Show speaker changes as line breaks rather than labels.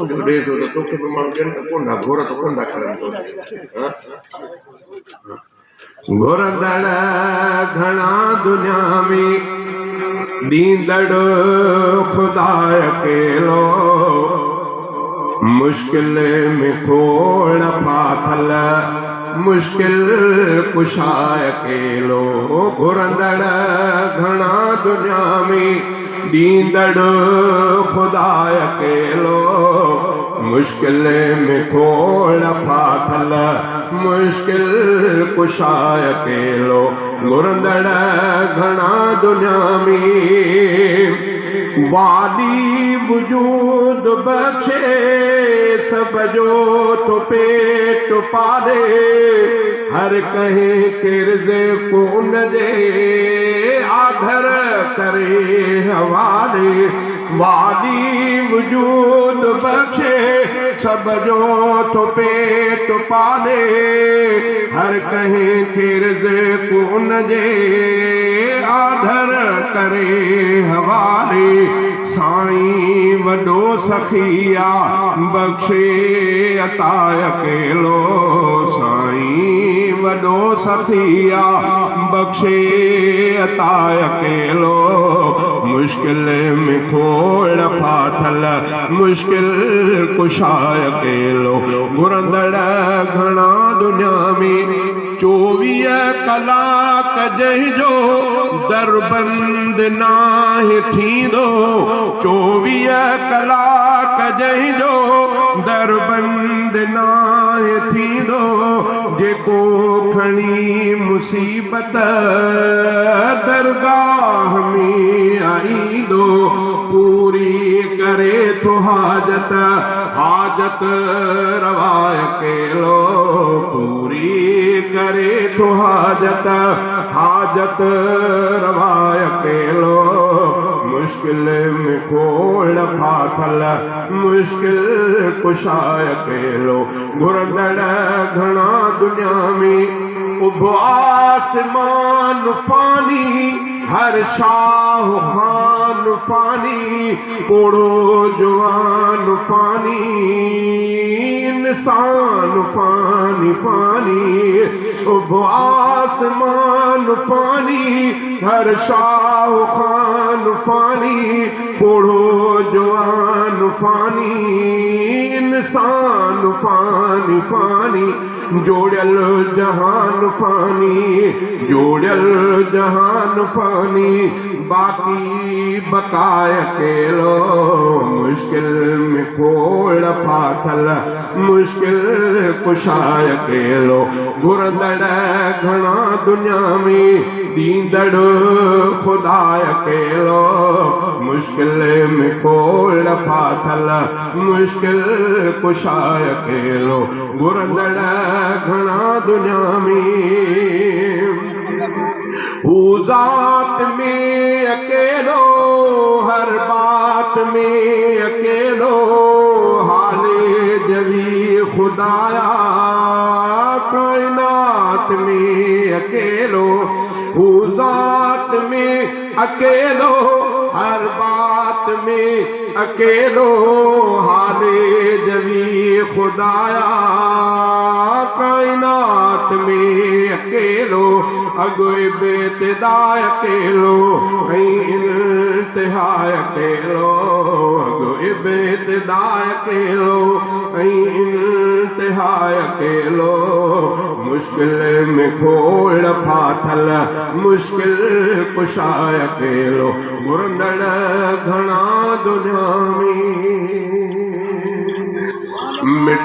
जो दे तो तोखे तो माण्हू ॾियनि त कोन था घोर त कोन था करनि तो घुरंदड़ घणा दुनिया में ॾींदड़ ख़ुदा अकेलो मुश्किल में खोड़ फाथल मुश्किल कुशा अकेलो घुरंदड़ घणा दुनिया में ॾींदड़ ख़ुदा अकेलो मुश्किल में खोड़ फाथल मुश्किल कुशा अकेलो घुरंदड़ घणा दुनिया में वाली वजूद बख्शे सब जो तो पेट पाले हर कहीं किरज को न दे आधर करे हवाले वाली वजूद बख्शे सब जो तो पेट पाले हर कहीं किरज को न दे आधर करे हवाले साईं वॾो सखिया बख्शे अता अकेलो साईं वॾो सखिया बख्शे अता अकेलो मुश्किल में खोड़ फाथल मुश्किल कुशा अकेलो घुरंदड़ घणा दुनिया में 24 कलाक जंहिंजो दरबंद नाहे थींदो 24 कलाक जंहिंजो दरबंद नाहे थींदो जेको खणी मुसीबत दरगाह में आईंदो पूरी करे तो हाजत हाजत रवा अकेलो पूरी करे तो हाजत हाजत रवा अकेलो मुश्किल में खोड़ फाथल मुश्किल कुशा अकेलो घुरंदड़ घणा दुनिया में उभो आसमान फानी हर शाह खान फानी पोड़ो जवान फानी इंसान फानी फानी उभो आसमान फानी हर शाह खान फानी पोड़ो जवान फानी इंसान फानी फानी जोड़ियल जहान फानी जोड़ियल जहान फानी बाकी बकाय अकेलो मुश्किल में खोड़ फाथल मुश्किल कुशा अकेलो घुरंदड़ घणा दुनिया में ॾींदड़ ख़ुदा अकेलो मुश्किल में खोड़ फाथल मुश्किल कुशा अकेलो घुरंदड़ घणा दुनिया में हू ज़ात में अकेलो हर बात में अकेलो हाले जवी खुदाया कायनात में अकेलो हू ज़ात में अकेलो हर बात में अकेलो हाले जवी खुदाया कायनात में अकेलो अगोए बेतदा अकेलो इंतहा अकेलो अगोए बेतदा अकेलो इंतहा अकेलो मुश्किल में खोड़ फाथल मुश्किल कुशा अकेलो घुरंदड़ घणा दुनिया में